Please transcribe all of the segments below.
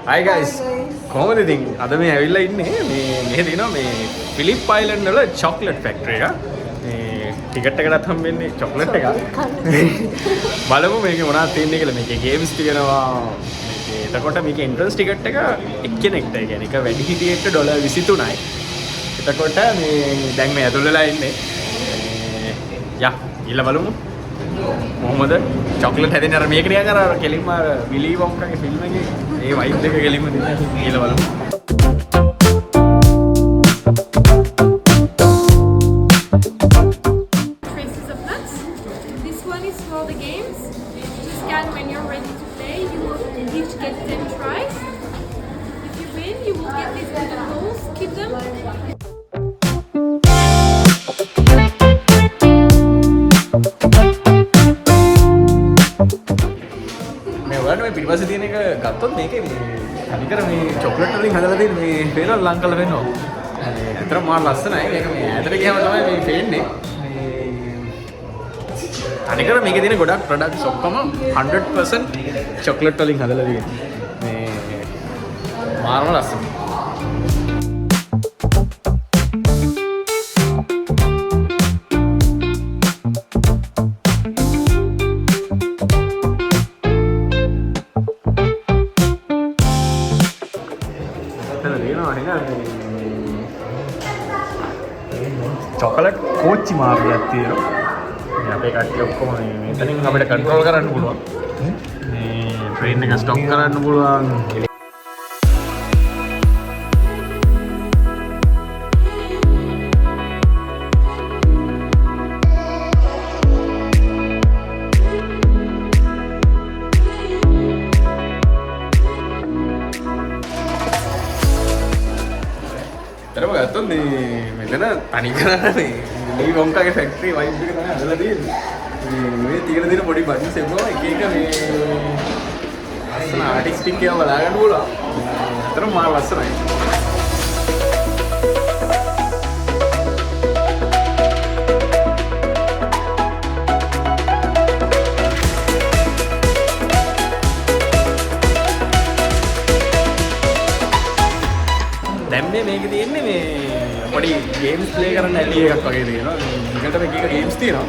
Hi guys. කොහොමද ඉතින් අද මේ ඇවිල්ලා ඉන්නේ මේ තියෙනවා මේ ෆිලිප් අයිලන්ඩ් වල චොක්ලට් ෆැක්ටරි එක. මේ ටිකට් එකකට හම්බෙන්නේ චොක්ලට් එක. බලමු මේකේ මොනවද තියෙන්නේ කියලා. මේකේ ගේම්ස් තියෙනවා. මේකේ එතකොට මේකේ එන්ට්‍රන්ස් ටිකට් එක එක්කෙනෙක්ට. ඒ කියන්නේ එක වැඩි හිටියෙක්ට $23යි. එතකොට මේ දැන් මේ ඇතුල් වෙලා ඉන්නේ. යා ඊළ බලමු. මොහොමද චොක්ලට් හැදෙන්නේ අර මේක නිකන් අර කෙලින්ම විලි වොන්කාගේ ෆිල්ම් එකේ ඒ වයිබ් එක කෙලින්ම දෙන්න ඊළ බලමු. Traces of nuts. This one is for the games. To scan when you're ready to play. You will each get 10 tries. If you win, you will get these little balls. Keep them. මේ පිටිපස්සේ තියෙන එක ගත්තොත් මේකේ අනිකර මේ chocolate වලින් හදලා තියෙන මේ පේන ලං කරලා වෙනවා. ඒතර මාර ලස්සනයි. මේක මේ ඇදට ගියාම තමයි මේ පේන්නේ. අනිකර මේකේ තියෙන ගොඩක් ප්‍රොඩක්ට්ස් ඔක්කොම 100% චොක්ලට් වලින් හදලා තියෙන්නේ. මේ මාරම ලස්සනයි. චොකලට් කෝච්චි මාර්ගයක් තියෙනවා. මේ අපේ කට්ටිය ඔක්කොම මෙතනින් අපිට කන්ට්‍රෝල් කරන්න පුළුවන්. මේ ට්‍රේන් එක ස්ටොප් කරන්න පුළුවන්. ගත්තොත් මේ මෙතන තනි කරන්නේ මේ ලී වොන්කාගේ ෆැක්ටරි වයිබ් එක තමයි හදලා තියෙන්නේ. මේ තියෙන පොඩි බටන්ස් එක එක එක මේ අසන ආටිස්ටික් ඒවා බලා ගන්න පුළුවන්. අතන මාර ලස්සනයි. දැන් මේකේ තියෙන්නේ මේ පොඩි ගේම්ස් ප්ලේ කරන්න ඇලි එකක් වගේ තියෙනවා. මේකට මේක ගේම්ස් තියෙනවා.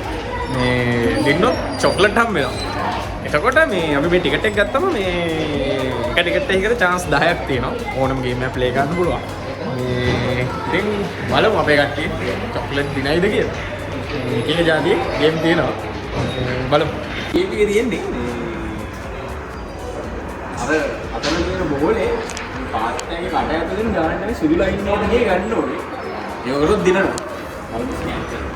මේ දෙන්නොත් චොක්ලට් හම්බ වෙනවා. එතකොට මේ අපි මේ ටිකට් එක ගත්තම මේ එක ටිකට් එකකට chance 10ක් තියෙනවා. ඕනම ගේම් එකක් ප්ලේ කරන්න පුළුවන්. මේ ඉතින් බලමු අපේ කට්ටිය චොක්ලට් දිනයිද කියලා. එක එක જાතියේ ගේම් තියෙනවා. බලමු. ගේම් එකේ තියෙන්නේ අර අතන තියෙන බෝලේ පාත්‍රයේ කට ඇතුලෙන් ගානට සුදු ලයින් එකක් ගියේ ගන්න ඕනේ. ඒක කරොත් දිනනවා. බලමු ස්කෑන් කරලා.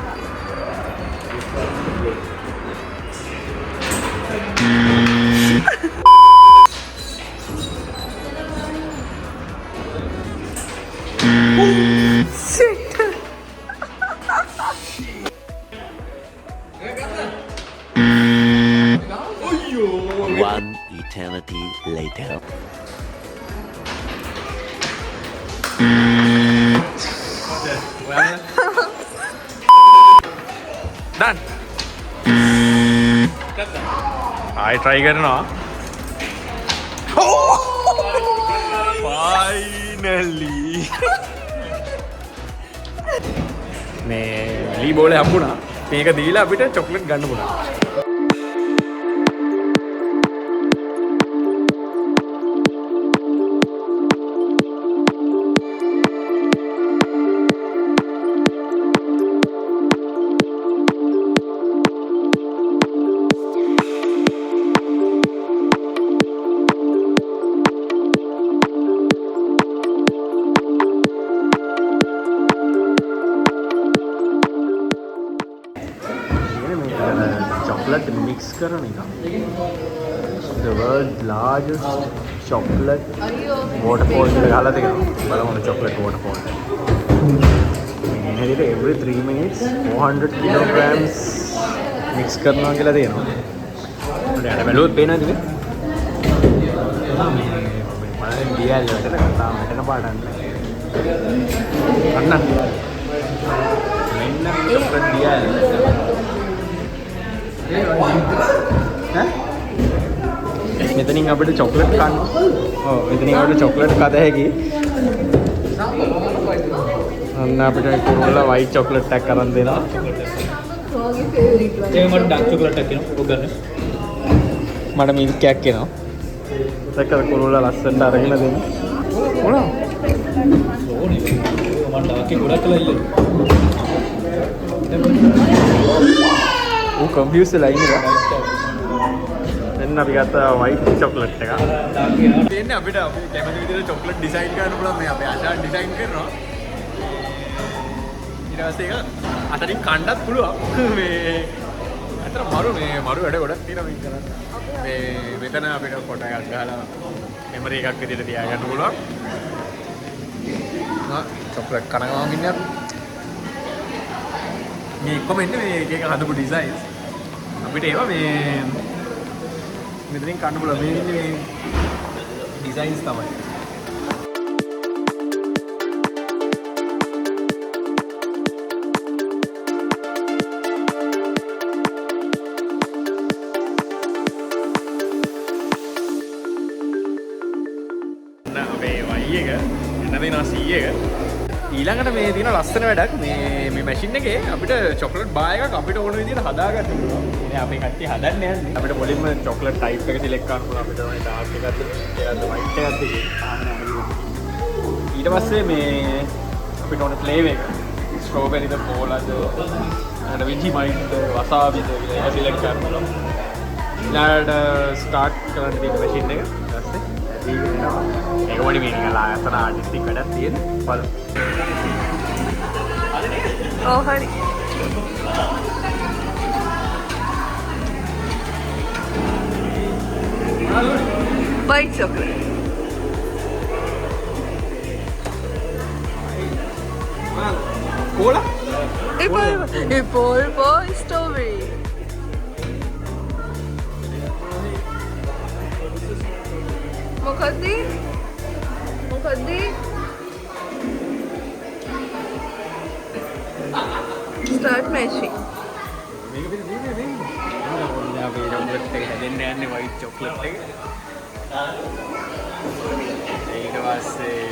One eternity later. Done. I try කරනවා. Finally. මේ ලී බෝලේ හම්බුණා. මේක දීලා අපිට චොක්ලට් ගන්න පුළුවන්. chocolate mix කරන එක. The world's largest chocolate waterfall එක ගහලා තියෙනවා. බලමු chocolate waterfall. මේ හැටියට every 3 minutes 400 kilograms mix කරනවා කියලා තියෙනවා. ඔයාලා බැලුවොත් පේනවද මේ? මේ බලන්න ඩීඑල් වලට තාම හිටන පාඩම් නැහැ. අන්න. මෙන්න chocolate ඩීඑල්. මෙතනින් අපිට චොක්ලට් කන්න. ඔව් මෙතනින් අපිට චොක්ලට් කද හැකි. අන්න අපිට කුරුල්ලා වයිට් චොක්ලට් එකක් අරන් දෙනවා. ඔයාගේ ෆේවරිට් වල. ඒ මට ඩාර්ක් චොකලට් එකක් එනවා. ඔක ගන්න. මට මිල්ක් එකක් එනවා. ඒක කුරුල්ලා ලස්සනට අරගෙන දෙන්න. මොනවා? ඕනේ. මම ඩාර්ක් එක ගොඩක් කළා ඉල්ල. ඌ කන්ෆියුස් වෙලා ඉන්නවා. දැන් අපි ගත්තා වයිට් චොක්ලට් එක. දෙන්නේ අපිට අපි කැමති විදිහට චොක්ලට් ඩිසයින් කරන්න පුළුවන් මේ අපේ ආශාන් ඩිසයින් කරනවා. ඊට පස්සේ ඒක අතරින් කණ්ඩත් පුළුවන්. මේ අතර මරු වැඩ ගොඩක් තියෙනවා මේක කරන්න. මේ මෙතන අපිට ෆොටෝ එකක් ගහලා මෙමරි එකක් විදිහට තියාගන්න පුළුවන්. චොක්ලට් කන ගමන් ඉන්නේ මේ කොමෙන්ට් මේ එක හදපු ඩිසයින්ස් අපිට ඒවා මේ මෙතනින් කන්න පුළුවන් මේ ඉන්නේ මේ ඩිසයින්ස් තමයි. අපේ වයි එක එන්න දෙනවා C එක. ඊළඟට මේ තියෙන ලස්සන වැඩක් මේ මැෂින් එකේ අපිට චොක්ලට් බාර් එකක් අපිට ඕන විදිහට හදාගන්න පුළුවන්. ඉතින් අපි කට්ටිය හදන්නේ යන්නේ. අපිට මුලින්ම චොක්ලට් ටයිප් එක සිලෙක්ට් කරන්න පුළුවන්. අපිට ඕනේ ඩාර්ක් එකක්ද, ඒකද වයිට් එකක්ද කියලා. ඊට පස්සේ මේ අපිට ඕනේ ෆ්ලේවර් එක. ස්ට්‍රෝබෙරිද, කෝලාද, අර විජිමයිට්ද, වසාබිද කියලා ඒක සිලෙක්ට් කරන්න පුළුවන්. ඊළඟට ස්ටාර්ට් කරන්න තියෙන මැෂින් එක. ඊට පස්සේ ඒක වඩි මේ නිකන් ආයතන ආටිස්ටික් වැඩක් තියෙන. බලමු. Oh, honey. White chocolate. Cola? Apple boy strawberry. Mokaddi? Start matching. මේක පිට දෙන්නේ. අපි චොක්ලට් එක හැදෙන්න යන්නේ වයිට් චොක්ලට් එක. ඊට පස්සේ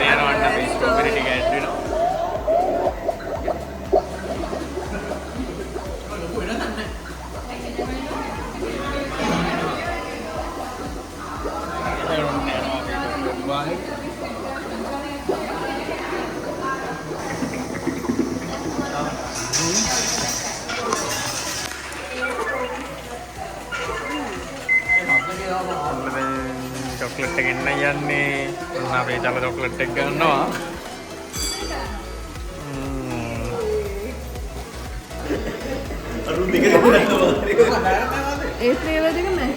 යනවන්න අපි ස්ට්‍රෝබෙරි ටික ඇඩ් වෙනවා. චොක්ලට් එක එන්න යන්නේ අපේ ජල චොක්ලට් එක ගන්නවා. ඒ ෆ්ලේවර් දෙක මැච්.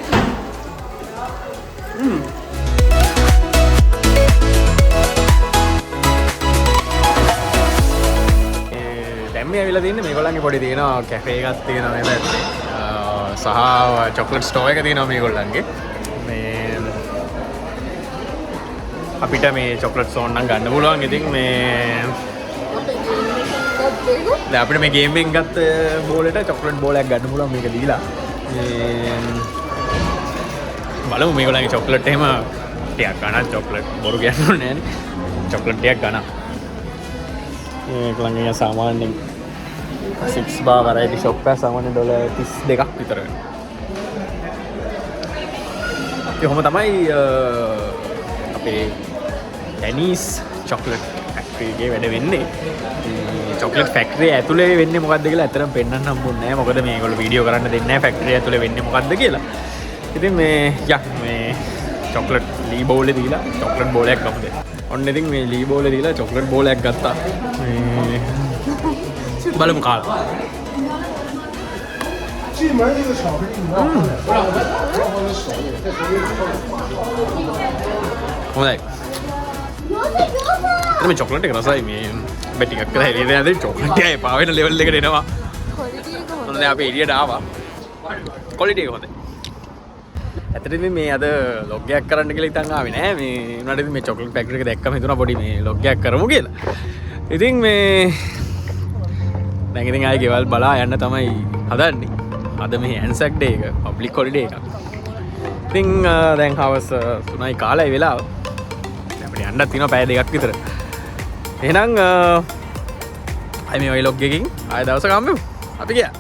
දැන් මේ ඇවිල්ලා තින්නේ මේගොල්ලන්ගේ පොඩි තියෙනවා කැෆේ එකක් තියෙනවා මේ පැත්තේ. සහ චොක්ලට් ස්ටෝර් එක තියෙනවා මේගොල්ලන්ගේ. අපිට මේ චොක්ලට්ස් ඕන නම් ගන්න පුළුවන්. ඉතින් මේ දැන් අපිට මේ ගේම් එකෙන් ගත්ත බෝලෙට චොක්ලට් බෝලයක් ගන්න පුළුවන් මේක දීලා. බලමු මේගොල්ලන්ගේ චොක්ලට් එහෙම ටිකක් ගන්න. චොක්ලට් බොරු කියන්න ඕනේ නෑනේ. චොක්ලට් ටිකක් ගන්න. මේගොල්ලන්ගේ සාමාන්‍යයෙන් 6 bar variety shop එක සාමාන්‍ය $32ක් විතර වෙනවා. කොහොම තමයි අපේ ඩැනීස් චොක්ලට් ෆැක්ටරියේ වැඩ වෙන්නේ. චොක්ලට් ෆැක්ටරිය ඇතුලේ වෙන්නේ මොකද්ද කියලා ඇත්තටම පෙන්වන්න හම්බුන්නේ නැහැ. මොකද මේගොල්ලෝ වීඩියෝ කරන්න දෙන්නේ නැහැ ෆැක්ටරිය ඇතුලේ වෙන්නේ මොකද්ද කියලා. ඉතින් මේ මේ චොක්ලට් ලී බෝලේ දීලා චොක්ලට් බෝලයක් ගමුද. ඔන්න ඉතින් මේ ලී බෝලේ දීලා චොක්ලට් බෝලයක් ගත්තා. බලමු කාලා. හොඳයි. මේ චොක්ලට් එක රසයි මේ බෙට් එකක් කරලා එළියට යද්දී චොක්ලට් එක එපා වෙන ලෙවල් එකට එනවා. ක්වොලිටි එක හොඳයි. දැන් අපි එළියට ආවා. ක්වොලිටි එක හොඳයි. ඇත්තටම මේ අද ලොග් එකක් කරන්න කියලා හිතන් ආවේ නෑ. මේ උනාට ඉතින් මේ චොක්ලට් ෆැක්ටරි එක දැක්කම හිතුණා පොඩි මේ ලොග් එකක් කරමු කියලා. ඉතින් මේ දැන් ඉතින් ආයේ ගෙවල් බලා යන්න තමයි හදන්නේ. අද මේ ඇන්සැක් ඩේ එක පබ්ලික් හොලිඩේ එකක්. ඉතින් දැන් හවස් 3යි කාලයි වෙලාව. අපිට යන්නත් තියෙනවා පැය දෙකක් විතර. එහෙනම් අයි මේ වලොග් එකකින් ආය දවසක හම්බෙමු. අපි ගියා.